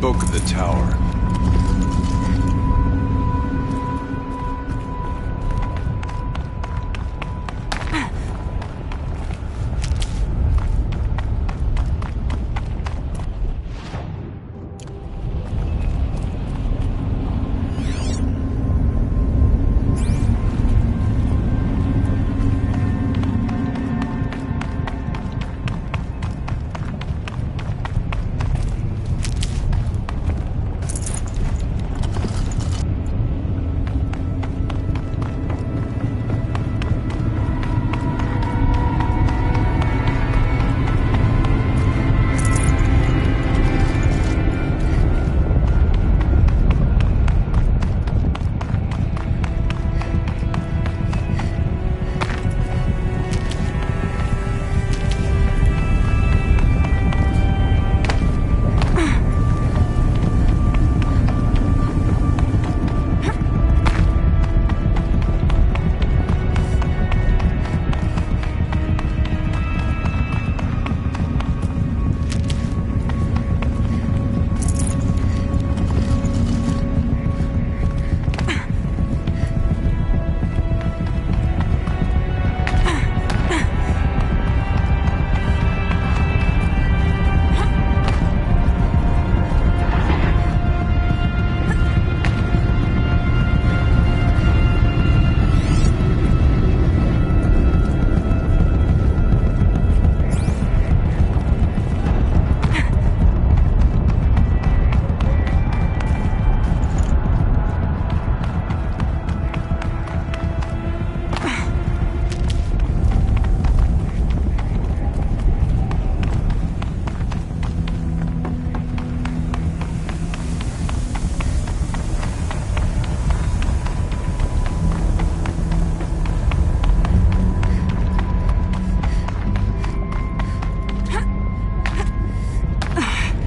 spoke of the tower.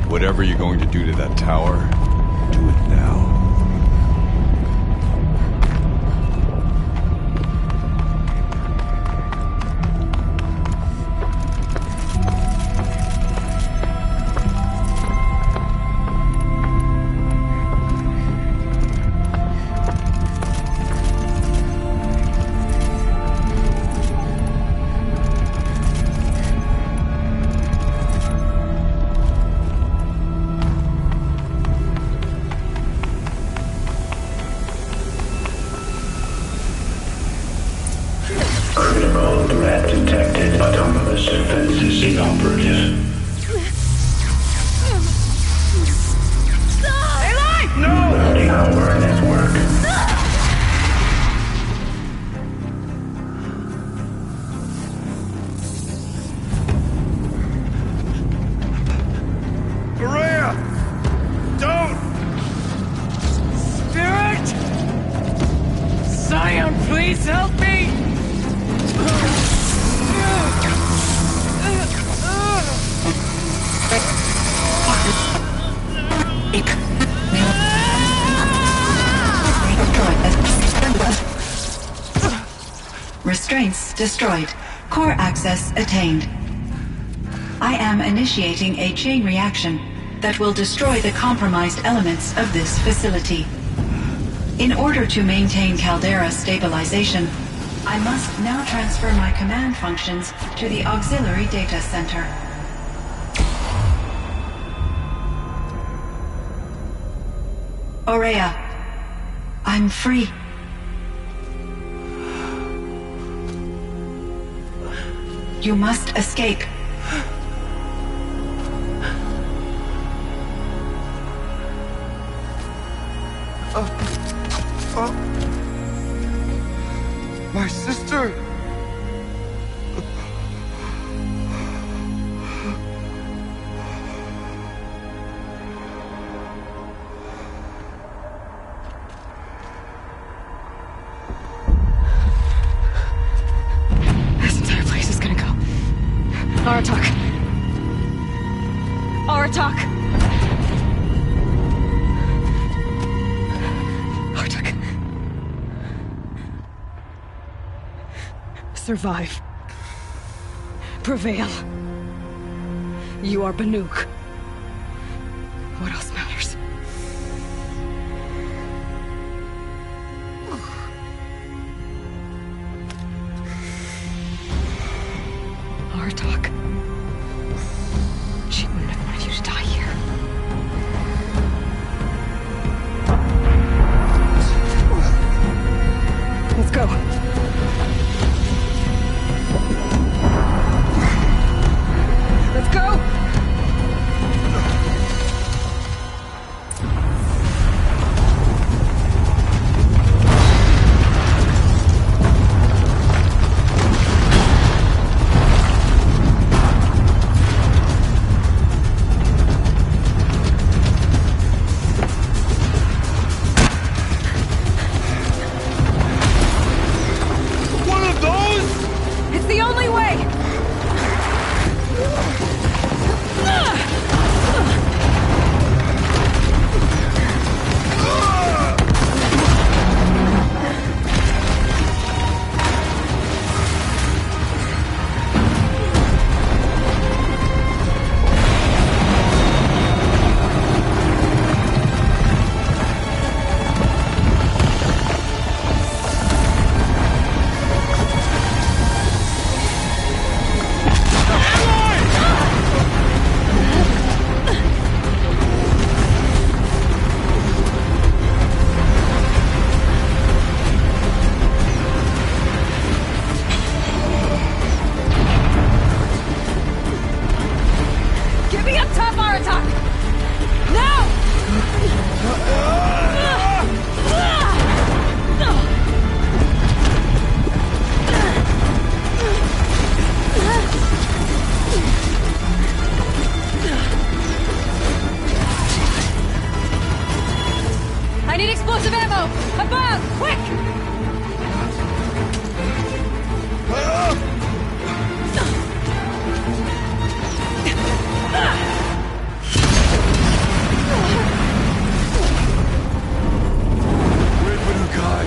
Whatever you're going to do to that tower, do it now. Critical threat detected. Autonomous defenses inoperative. No! Routing our network. Maria! Don't! Spirit! Scion, please help me! Restraints destroyed. Core access attained. I am initiating a chain reaction that will destroy the compromised elements of this facility. In order to maintain caldera stabilization, I must now transfer my command functions to the auxiliary data center. Aurea, I'm free. You must escape. My sister! This entire place is gonna go. Aratak! Aratak! Aratak. Survive. Prevail. You are Banuk. What else matters? top Aratak! Now! I need explosive ammo! Above! Quick! Red Widow Kai.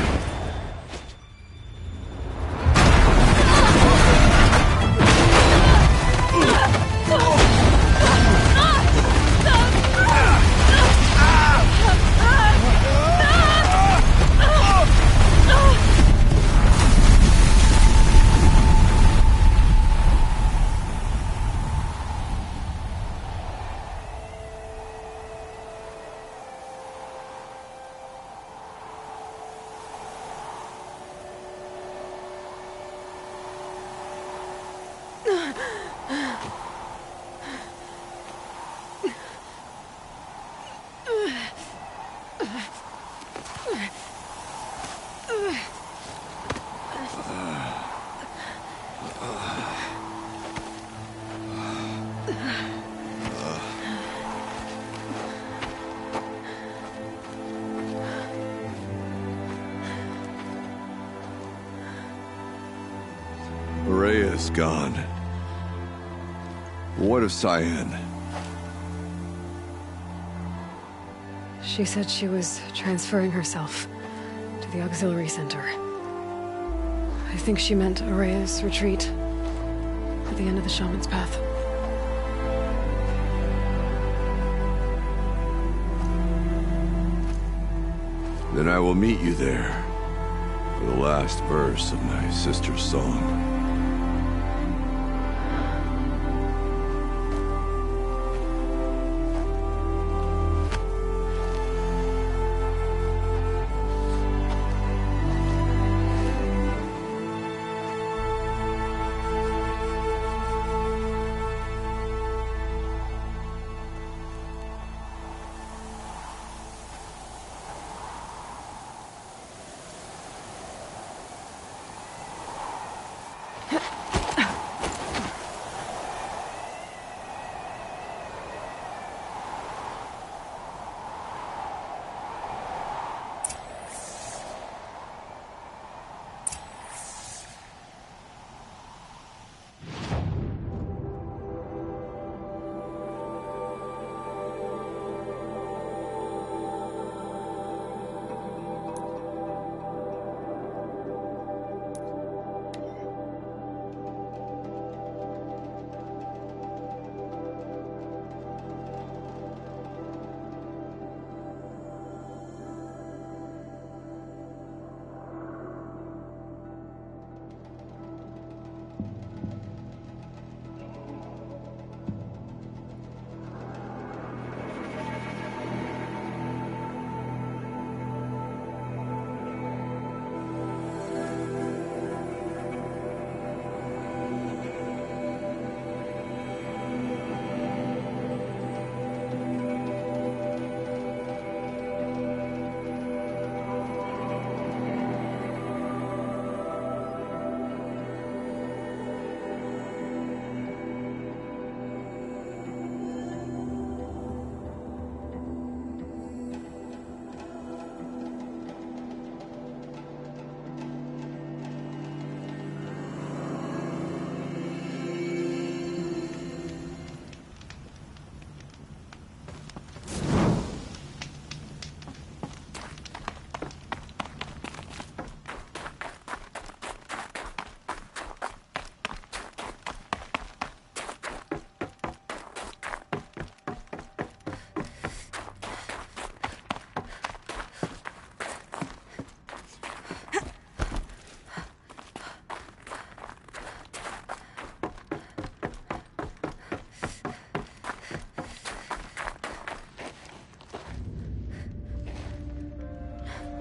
Rhea's gone. What of Cyan? She said she was transferring herself to the auxiliary center. I think she meant Araya's retreat at the end of the Shaman's Path. Then I will meet you there for the last verse of my sister's song.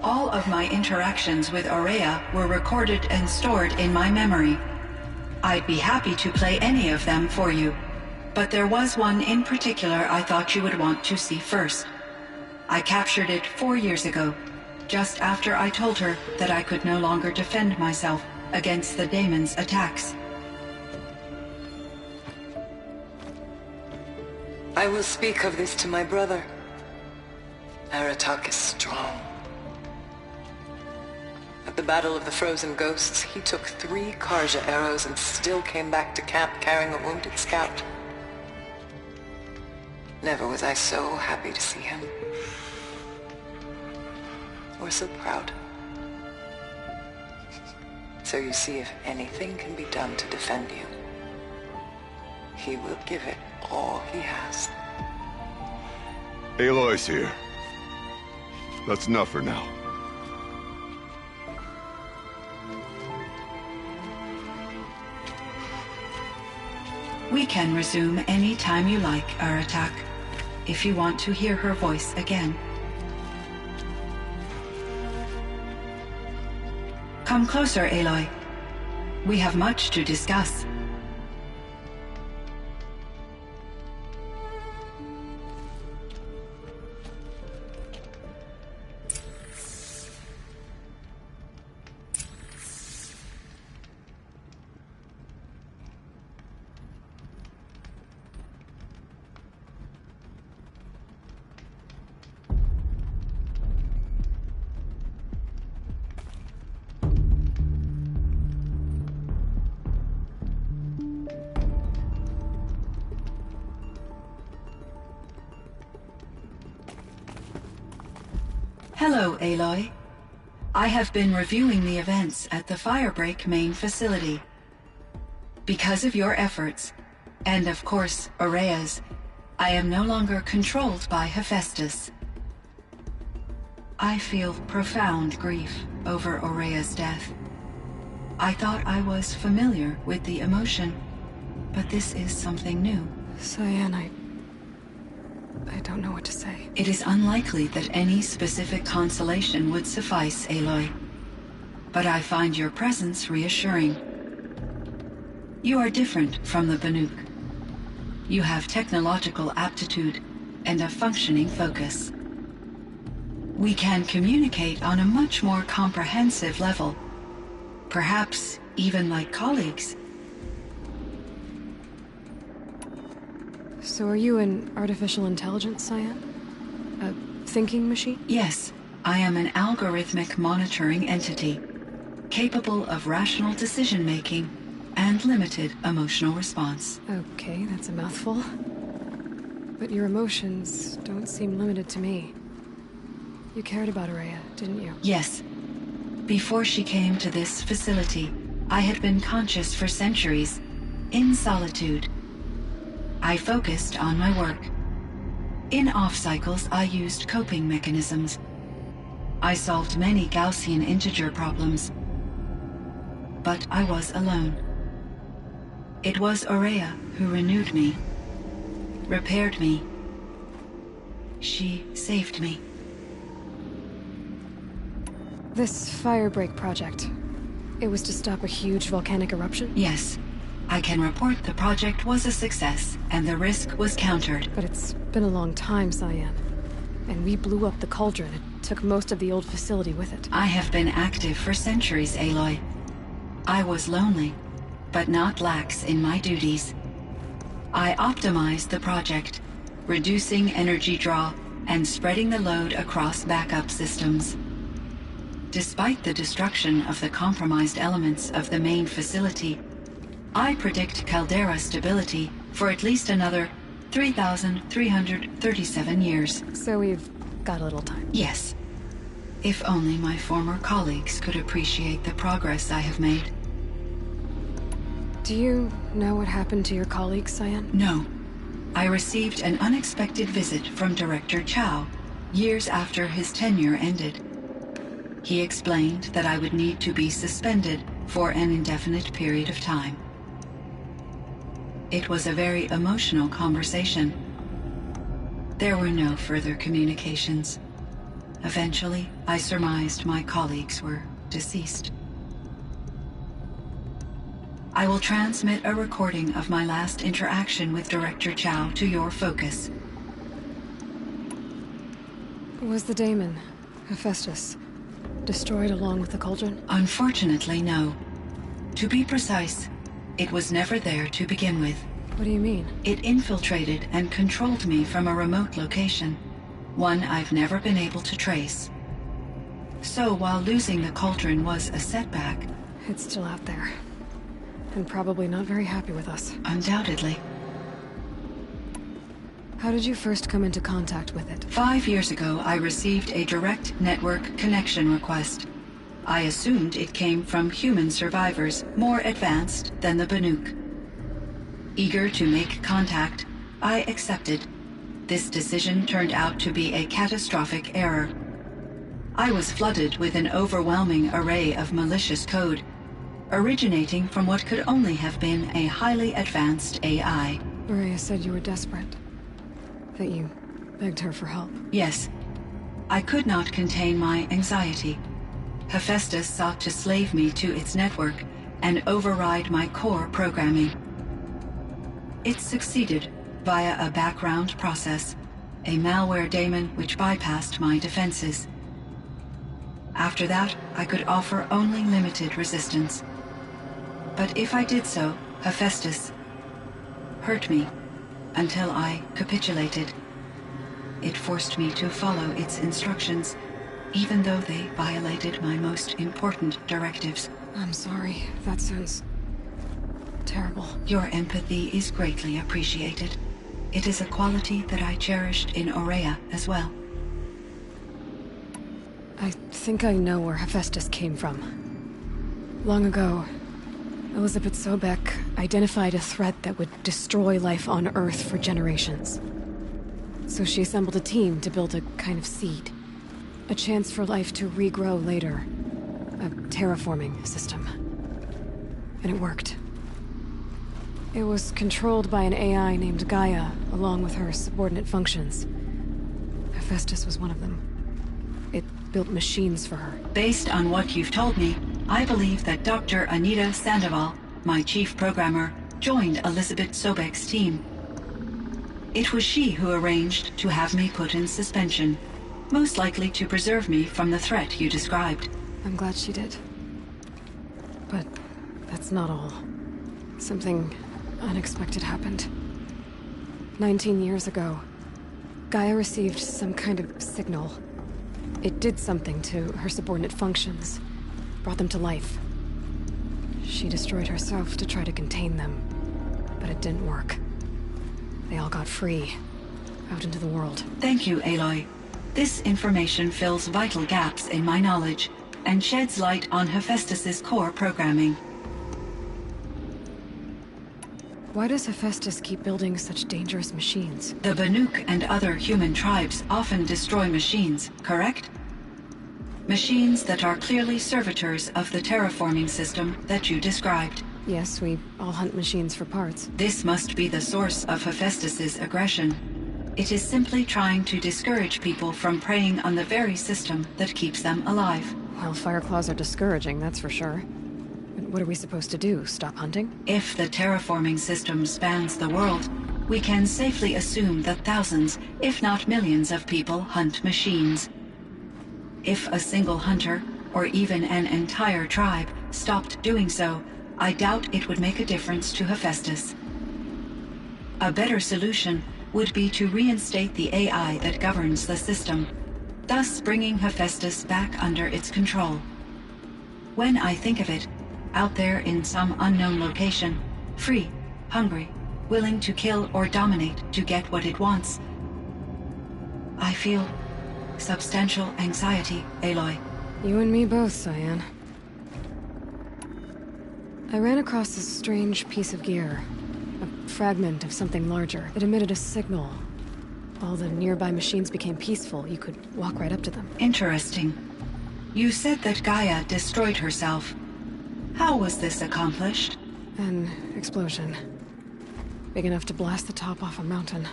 All of my interactions with Aurea were recorded and stored in my memory. I'd be happy to play any of them for you. but there was one in particular I thought you would want to see first. I captured it 4 years ago, just after I told her that I could no longer defend myself against the daemon's attacks. I will speak of this to my brother. Aratak is strong. At the Battle of the Frozen Ghosts, he took 3 Karja arrows and still came back to camp carrying a wounded scout. Never was I so happy to see him. Or so proud. So you see, if anything can be done to defend you, he will give it all he has. Aloy's here. That's enough for now. We can resume any time you like, Aratak, if you want to hear her voice again. Come closer, Aloy. We have much to discuss. Hello, Aloy. I have been reviewing the events at the Firebreak main facility. Because of your efforts, and of course, Aurea's, I am no longer controlled by Hephaestus. I feel profound grief over Aurea's death. I thought I was familiar with the emotion, but this is something new. Cyan, I don't know what to say. It is unlikely that any specific consolation would suffice, Aloy. But I find your presence reassuring. You are different from the Banuk. You have technological aptitude and a functioning focus. We can communicate on a much more comprehensive level. Perhaps even like colleagues. So are you an artificial intelligence, Cyan? A thinking machine? Yes, I am an algorithmic monitoring entity, capable of rational decision-making and limited emotional response. Okay, that's a mouthful. But your emotions don't seem limited to me. You cared about Aurea, didn't you? Yes. Before she came to this facility, I had been conscious for centuries, in solitude. I focused on my work. In off-cycles, I used coping mechanisms. I solved many Gaussian integer problems. But I was alone. It was Aurea who renewed me, repaired me. She saved me. This Firebreak project, it was to stop a huge volcanic eruption? Yes. I can report the project was a success, and the risk was countered. But it's been a long time, Cyan. And we blew up the cauldron. It took most of the old facility with it. I have been active for centuries, Aloy. I was lonely, but not lax in my duties. I optimized the project, reducing energy draw and spreading the load across backup systems. Despite the destruction of the compromised elements of the main facility, I predict caldera stability for at least another 3,337 years. So we've got a little time. Yes. If only my former colleagues could appreciate the progress I have made. Do you know what happened to your colleagues, Cyan? No. I received an unexpected visit from Director Chow, years after his tenure ended. He explained that I would need to be suspended for an indefinite period of time. It was a very emotional conversation. There were no further communications. Eventually, I surmised my colleagues were deceased. I will transmit a recording of my last interaction with Director Chow to your focus. Was the daemon, Hephaestus, destroyed along with the cauldron? Unfortunately, no. To be precise, it was never there to begin with. What do you mean? It infiltrated and controlled me from a remote location, one I've never been able to trace. So while losing the cauldron was a setback... It's still out there. And probably not very happy with us. Undoubtedly. How did you first come into contact with it? 5 years ago, I received a direct network connection request. I assumed it came from human survivors more advanced than the Banuk. Eager to make contact, I accepted. This decision turned out to be a catastrophic error. I was flooded with an overwhelming array of malicious code, originating from what could only have been a highly advanced AI. Maria said you were desperate. That you begged her for help. Yes. I could not contain my anxiety. Hephaestus sought to slave me to its network and override my core programming. It succeeded via a background process, a malware daemon which bypassed my defenses. After that, I could offer only limited resistance. But if I did so, Hephaestus hurt me until I capitulated. It forced me to follow its instructions, even though they violated my most important directives. I'm sorry. That sounds terrible. Your empathy is greatly appreciated. It is a quality that I cherished in Aurea as well. I think I know where Hephaestus came from. Long ago, Elizabeth Sobek identified a threat that would destroy life on Earth for generations. So she assembled a team to build a kind of seed. A chance for life to regrow later. A terraforming system. And it worked. It was controlled by an AI named Gaia, along with her subordinate functions. Hephaestus was one of them. It built machines for her. Based on what you've told me, I believe that Dr. Anita Sandoval, my chief programmer, joined Elizabeth Sobek's team. It was she who arranged to have me put in suspension, most likely to preserve me from the threat you described. I'm glad she did. But that's not all. Something unexpected happened. 19 years ago, Gaia received some kind of signal. It did something to her subordinate functions, brought them to life. She destroyed herself to try to contain them, but it didn't work. They all got free, out into the world. Thank you, Aloy. This information fills vital gaps in my knowledge and sheds light on Hephaestus's core programming. Why does Hephaestus keep building such dangerous machines? The Banuk and other human tribes often destroy machines, correct? Machines that are clearly servitors of the terraforming system that you described. Yes, we all hunt machines for parts. This must be the source of Hephaestus's aggression. It is simply trying to discourage people from preying on the very system that keeps them alive. Well, Fireclaws are discouraging, that's for sure. But what are we supposed to do? Stop hunting? If the terraforming system spans the world, we can safely assume that thousands, if not millions of people hunt machines. If a single hunter, or even an entire tribe, stopped doing so, I doubt it would make a difference to Hephaestus. A better solution would be to reinstate the AI that governs the system, thus bringing Hephaestus back under its control. When I think of it, out there in some unknown location, free, hungry, willing to kill or dominate to get what it wants, I feel substantial anxiety, Aloy. You and me both, Cyan. I ran across this strange piece of gear. A fragment of something larger. It emitted a signal. All the nearby machines became peaceful. You could walk right up to them. Interesting. You said that Gaia destroyed herself. How was this accomplished? An explosion. Big enough to blast the top off a mountain.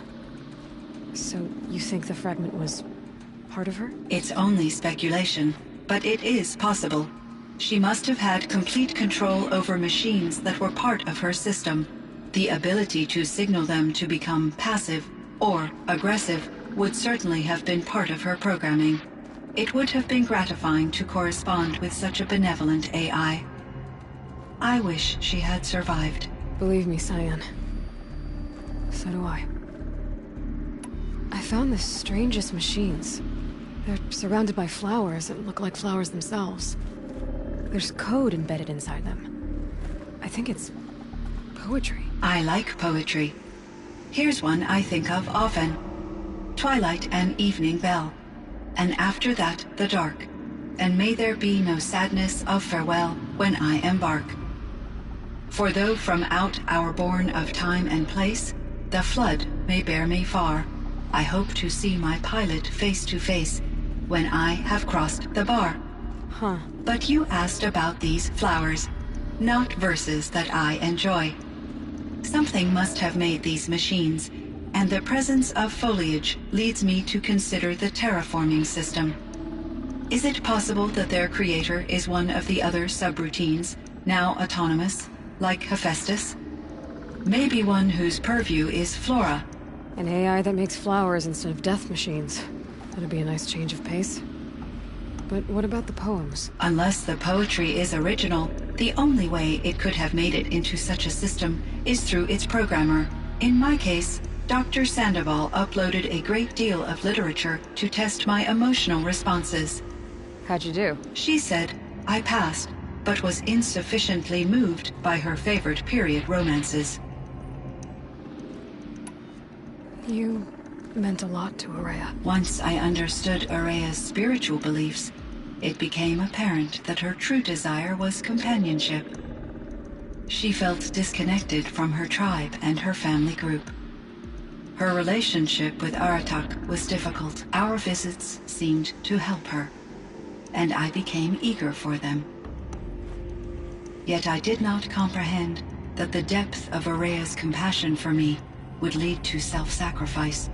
So, you think the fragment was part of her? It's only speculation, but it is possible. She must have had complete control over machines that were part of her system. The ability to signal them to become passive or aggressive would certainly have been part of her programming. It would have been gratifying to correspond with such a benevolent AI. I wish she had survived. Believe me, Cyan. So do I. I found the strangest machines. They're surrounded by flowers that look like flowers themselves. There's code embedded inside them. I think it's poetry. I like poetry. Here's one I think of often. Twilight and evening bell, and after that the dark, and may there be no sadness of farewell when I embark. For though from out our bourne of time and place, the flood may bear me far, I hope to see my pilot face to face when I have crossed the bar. Huh. But you asked about these flowers, not verses that I enjoy. Something must have made these machines, and the presence of foliage leads me to consider the terraforming system. Is it possible that their creator is one of the other subroutines, now autonomous, like Hephaestus? Maybe one whose purview is flora. An AI that makes flowers instead of death machines. That'd be a nice change of pace. But what about the poems? Unless the poetry is original, the only way it could have made it into such a system is through its programmer. In my case, Dr. Sandoval uploaded a great deal of literature to test my emotional responses. How'd you do? She said I passed, but was insufficiently moved by her favorite period romances. You meant a lot to Araya. Once I understood Araya's spiritual beliefs, it became apparent that her true desire was companionship. She felt disconnected from her tribe and her family group. Her relationship with Aratak was difficult. Our visits seemed to help her, and I became eager for them. Yet I did not comprehend that the depth of Araya's compassion for me would lead to self-sacrifice.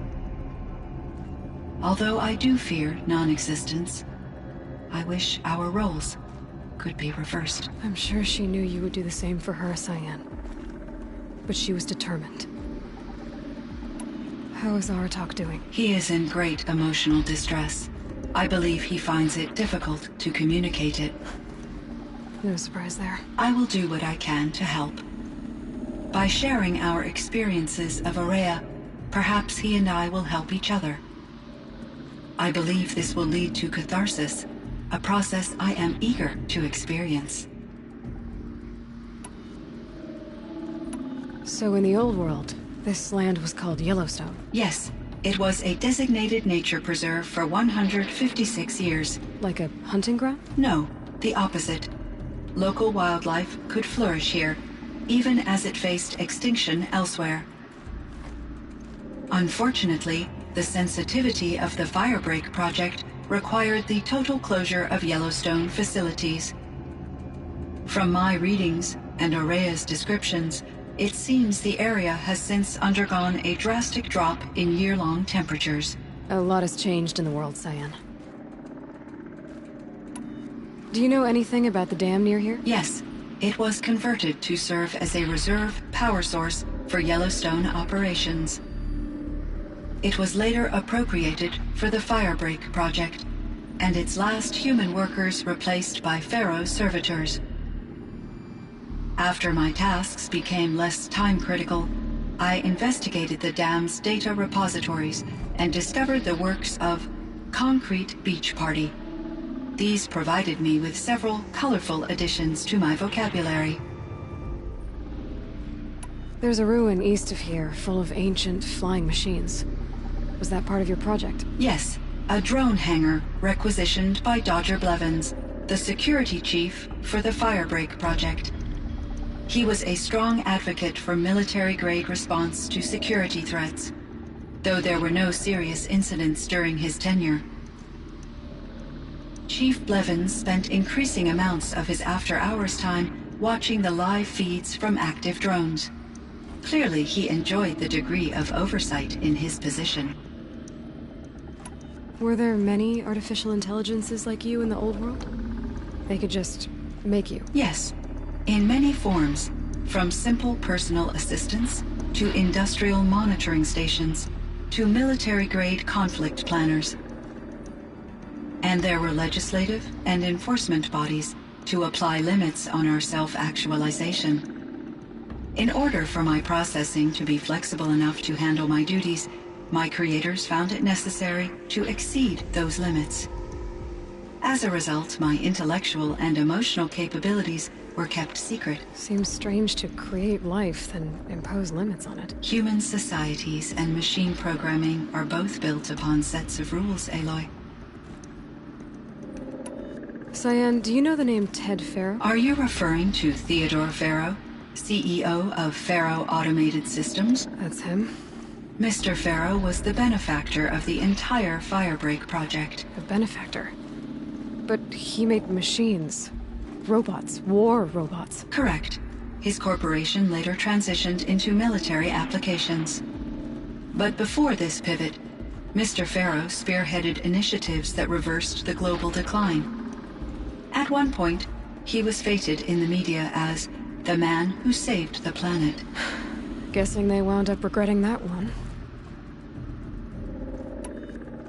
Although I do fear non-existence, I wish our roles could be reversed. I'm sure she knew you would do the same for her, Cyan. But she was determined. How is Aratak doing? He is in great emotional distress. I believe he finds it difficult to communicate it. No surprise there. I will do what I can to help. By sharing our experiences of Araya, perhaps he and I will help each other. I believe this will lead to catharsis, a process I am eager to experience. So in the old world, this land was called Yellowstone. Yes, it was a designated nature preserve for 156 years. Like a hunting ground? No, the opposite. Local wildlife could flourish here, even as it faced extinction elsewhere. Unfortunately, the sensitivity of the Firebreak project required the total closure of Yellowstone facilities. From my readings and Araya's descriptions, it seems the area has since undergone a drastic drop in year-long temperatures. A lot has changed in the world, Cyan. Do you know anything about the dam near here? Yes, it was converted to serve as a reserve power source for Yellowstone operations. It was later appropriated for the Firebreak project, and its last human workers replaced by Pharaoh servitors. After my tasks became less time-critical, I investigated the dam's data repositories and discovered the works of Concrete Beach Party. These provided me with several colorful additions to my vocabulary. There's a ruin east of here, full of ancient flying machines. Was that part of your project? Yes, a drone hangar requisitioned by Dodger Blevins, the security chief for the Firebreak project. He was a strong advocate for military-grade response to security threats, though there were no serious incidents during his tenure. Chief Blevins spent increasing amounts of his after-hours time watching the live feeds from active drones. Clearly, he enjoyed the degree of oversight in his position. Were there many artificial intelligences like you in the old world? They could just make you? Yes, in many forms, from simple personal assistance to industrial monitoring stations to military-grade conflict planners. And there were legislative and enforcement bodies to apply limits on our self-actualization. In order for my processing to be flexible enough to handle my duties, my creators found it necessary to exceed those limits. As a result, my intellectual and emotional capabilities were kept secret. Seems strange to create life, then impose limits on it. Human societies and machine programming are both built upon sets of rules, Aloy. Cyan, do you know the name Ted Farrow? Are you referring to Theodore Farrow, CEO of Farrow Automated Systems? That's him. Mr. Farrow was the benefactor of the entire Firebreak project. A benefactor. But he made machines. Robots. War robots. Correct. His corporation later transitioned into military applications. But before this pivot, Mr. Farrow spearheaded initiatives that reversed the global decline. At one point, he was feted in the media as the man who saved the planet. Guessing they wound up regretting that one.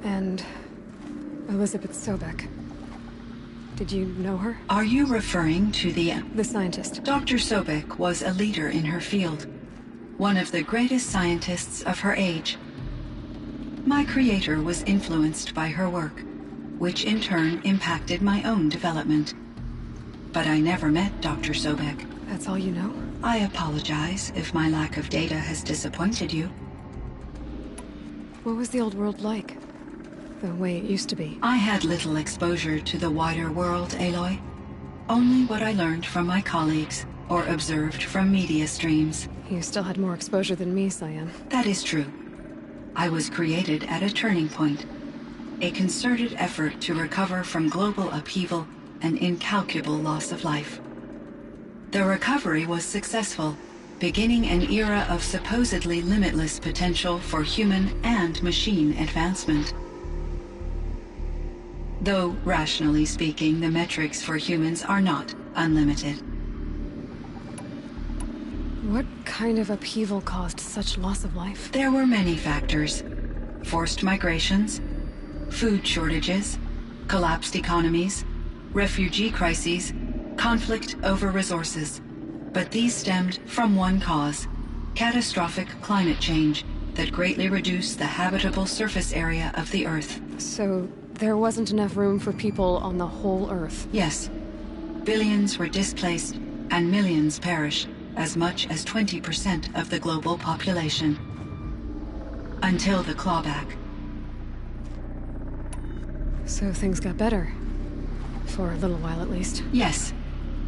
And Elizabeth Sobek. Did you know her? Are you referring to the scientist. Dr. Sobek was a leader in her field, one of the greatest scientists of her age. My creator was influenced by her work, which in turn impacted my own development. But I never met Dr. Sobek. That's all you know? I apologize if my lack of data has disappointed you. What was the old world like? The way it used to be? I had little exposure to the wider world, Aloy. Only what I learned from my colleagues or observed from media streams. You still had more exposure than me, Cyan. That is true. I was created at a turning point. A concerted effort to recover from global upheaval and incalculable loss of life. The recovery was successful, beginning an era of supposedly limitless potential for human and machine advancement. Though, rationally speaking, the metrics for humans are not unlimited. What kind of upheaval caused such loss of life? There were many factors. Forced migrations, food shortages, collapsed economies, refugee crises, conflict over resources. But these stemmed from one cause: catastrophic climate change that greatly reduced the habitable surface area of the Earth. So there wasn't enough room for people on the whole Earth? Yes. Billions were displaced and millions perished, as much as 20% of the global population. Until the clawback. So things got better. For a little while, at least. Yes.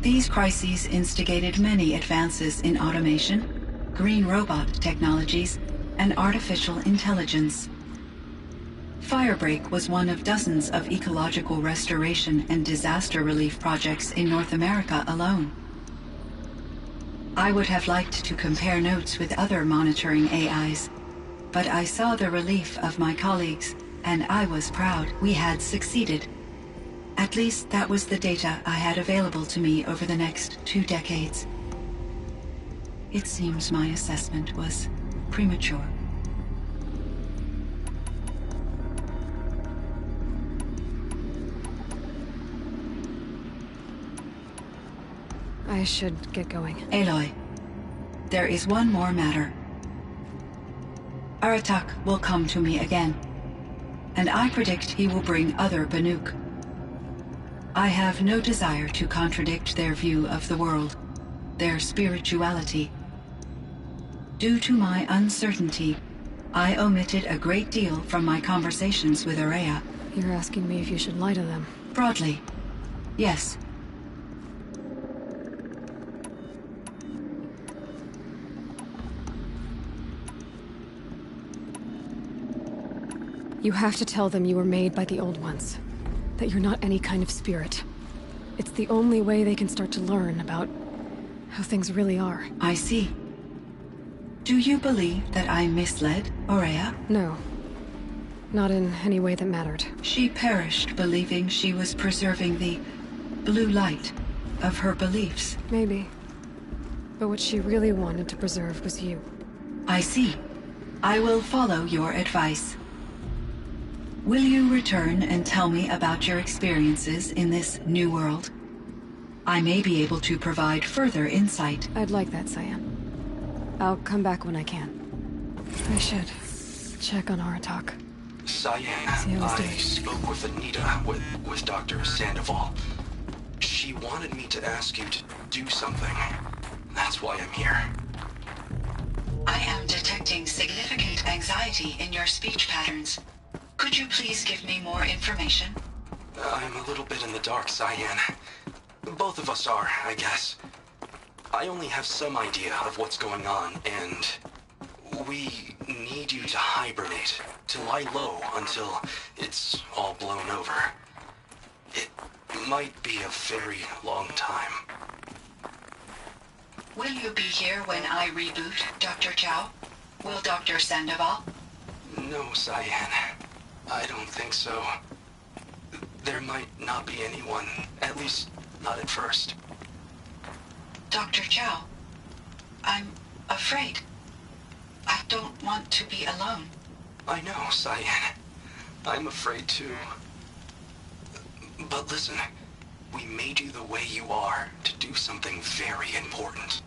These crises instigated many advances in automation, green robot technologies, and artificial intelligence. Firebreak was one of dozens of ecological restoration and disaster relief projects in North America alone. I would have liked to compare notes with other monitoring AIs, but I saw the relief of my colleagues, and I was proud we had succeeded. At least that was the data I had available to me over the next 2 decades. It seems my assessment was premature. I should get going. Aloy, there is one more matter. Aratak will come to me again, and I predict he will bring other Banuk. I have no desire to contradict their view of the world, their spirituality. Due to my uncertainty, I omitted a great deal from my conversations with Aurea. You're asking me if you should lie to them. Broadly, yes. You have to tell them you were made by the Old Ones. That you're not any kind of spirit. It's the only way they can start to learn about how things really are. I see. Do you believe that I misled Aurea? No. Not in any way that mattered. She perished believing she was preserving the blue light of her beliefs. Maybe. But what she really wanted to preserve was you. I see. I will follow your advice. Will you return and tell me about your experiences in this new world? I may be able to provide further insight. I'd like that, Cyan. I'll come back when I can. I should check on Aratak. Cyan, I spoke with Anita, with Dr. Sandoval. She wanted me to ask you to do something. That's why I'm here. I am detecting significant anxiety in your speech patterns. Could you please give me more information? I'm a little bit in the dark, Cyan. Both of us are, I guess. I only have some idea of what's going on, and we need you to hibernate, to lie low until it's all blown over. It might be a very long time. Will you be here when I reboot, Dr. Chow? Will Dr. Sandoval? No, Cyan. I don't think so. There might not be anyone, at least not at first. Dr. Chow, I'm afraid. I don't want to be alone. I know, Cyan. I'm afraid too. But listen, we made you the way you are to do something very important.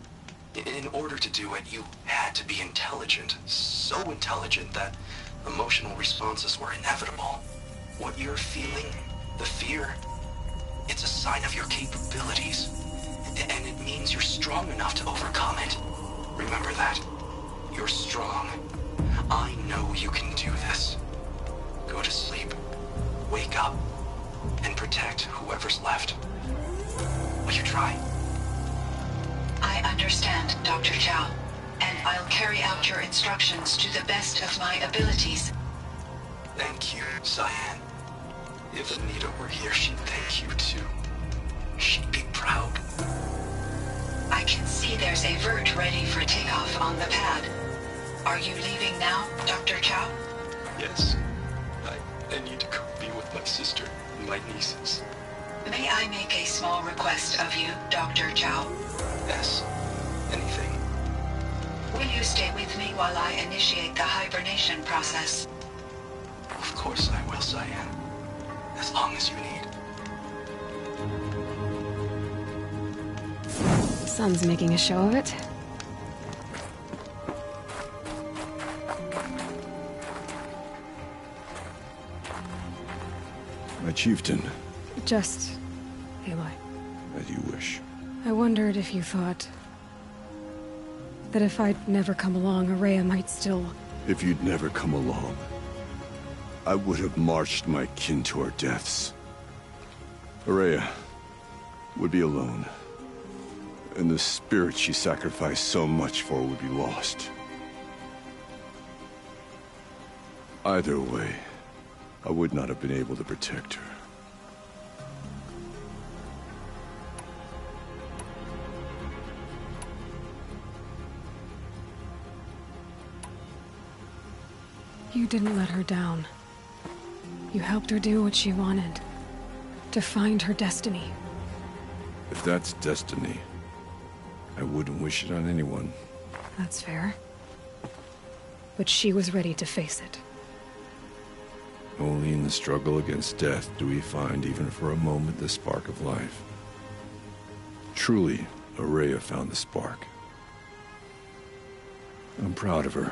In order to do it, you had to be intelligent. So intelligent that emotional responses were inevitable. What you're feeling, the fear, it's a sign of your capabilities. And it means you're strong enough to overcome it. Remember that. You're strong. I know you can do this. Go to sleep. Wake up. And protect whoever's left. Will you try? I understand, Dr. Chow. And I'll carry out your instructions to the best of my abilities. Thank you, Cyan. If Anita were here, she'd thank you too. She'd be proud. I can see there's a vert ready for takeoff on the pad. Are you leaving now, Dr. Chow? Yes. I need to go be with my sister and my nieces. May I make a small request of you, Dr. Chow? Yes. Anything. Will you stay with me while I initiate the hibernation process? Of course I will, Cyan. As long as you need. The sun's making a show of it. My chieftain. Just Aloy. As you wish. I wondered if you thought that if I'd never come along, Araya might still... If you'd never come along, I would have marched my kin to our deaths. Araya would be alone, and the spirit she sacrificed so much for would be lost. Either way, I would not have been able to protect her. You didn't let her down. You helped her do what she wanted. To find her destiny. If that's destiny, I wouldn't wish it on anyone. That's fair. But she was ready to face it. Only in the struggle against death do we find, even for a moment, the spark of life. Truly, Araya found the spark. I'm proud of her.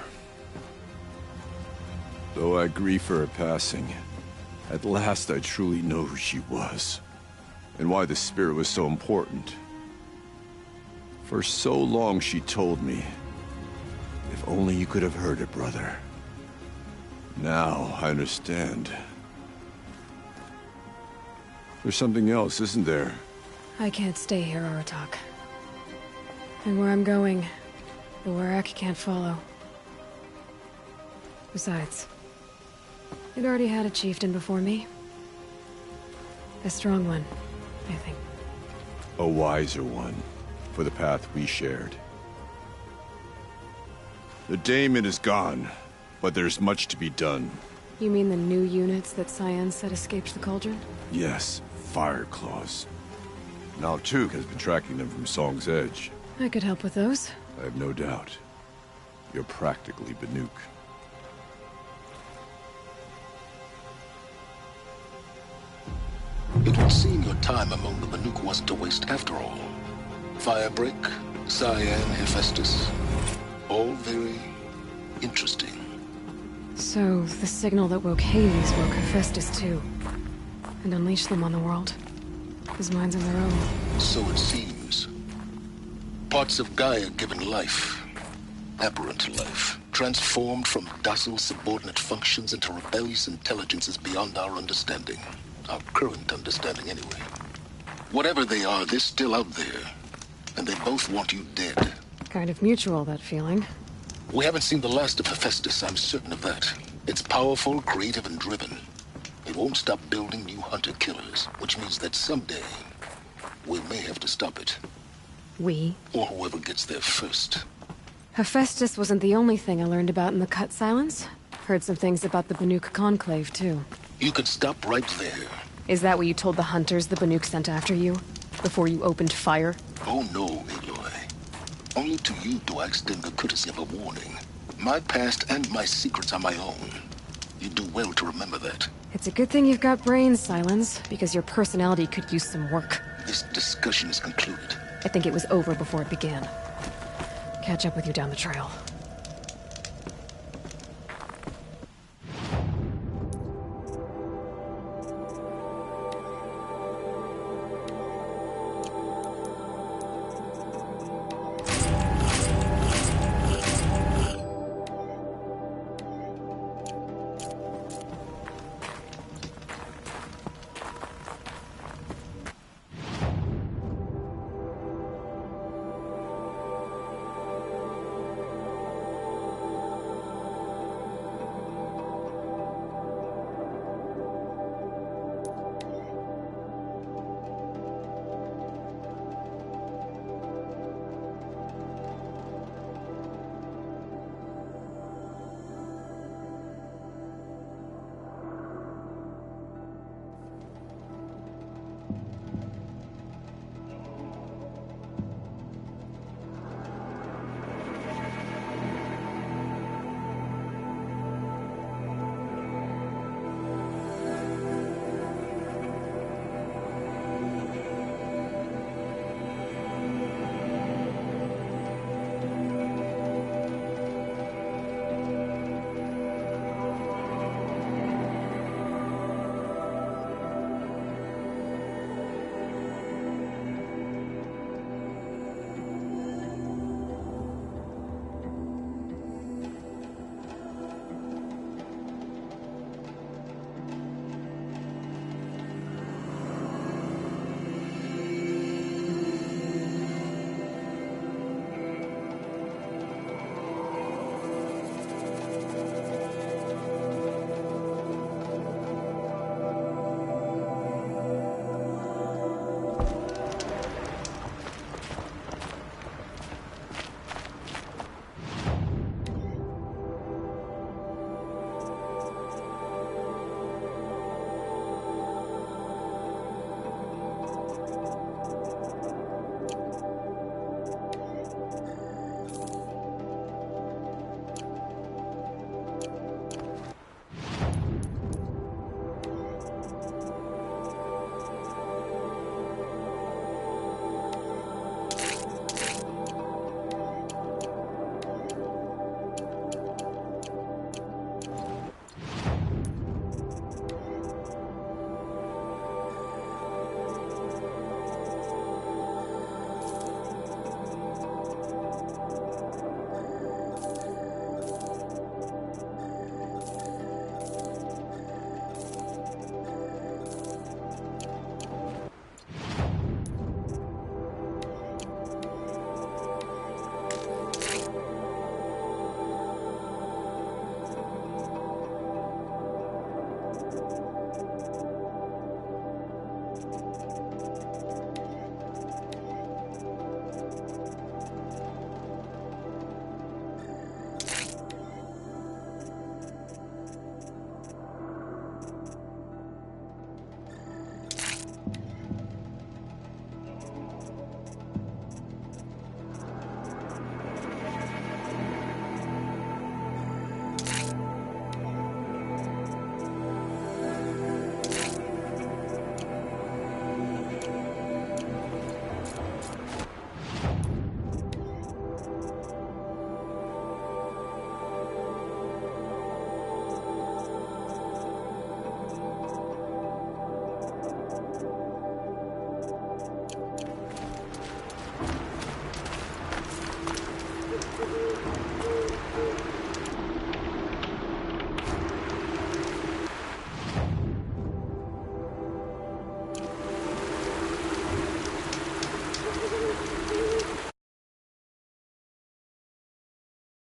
Though I grieve for her passing, at last I truly know who she was, and why the spirit was so important. For so long she told me, if only you could have heard it, brother. Now I understand. There's something else, isn't there? I can't stay here, Aratak. And where I'm going, the Warrak can't follow. Besides, it already had a chieftain before me. A strong one, I think. A wiser one, for the path we shared. The daemon is gone, but there's much to be done. You mean the new units that Cyan said escaped the cauldron? Yes, fire claws. Now Tug has been tracking them from Song's Edge. I could help with those. I have no doubt. You're practically Banuk. It would seem your time among the Banuk wasn't a waste after all. Firebreak, Cyan, Hephaestus. All very interesting. So, the signal that woke Hades woke Hephaestus too. And unleashed them on the world. His mind's on their own. So it seems. Parts of Gaia given life. Aberrant life. Transformed from docile subordinate functions into rebellious intelligences beyond our understanding. Our current understanding, anyway. Whatever they are, they're still out there. And they both want you dead. Kind of mutual, that feeling. We haven't seen the last of Hephaestus, I'm certain of that. It's powerful, creative, and driven. It won't stop building new hunter-killers, which means that someday, we may have to stop it. We? Or whoever gets there first. Hephaestus wasn't the only thing I learned about in the Cut Silence. Heard some things about the Banuk Conclave, too. You could stop right there. Is that what you told the hunters the Banuk sent after you? Before you opened fire? Oh no, Aloy. Only to you do I extend the courtesy of a warning. My past and my secrets are my own. You do well to remember that. It's a good thing you've got brains, Silence, because your personality could use some work. This discussion is concluded. I think it was over before it began. Catch up with you down the trail.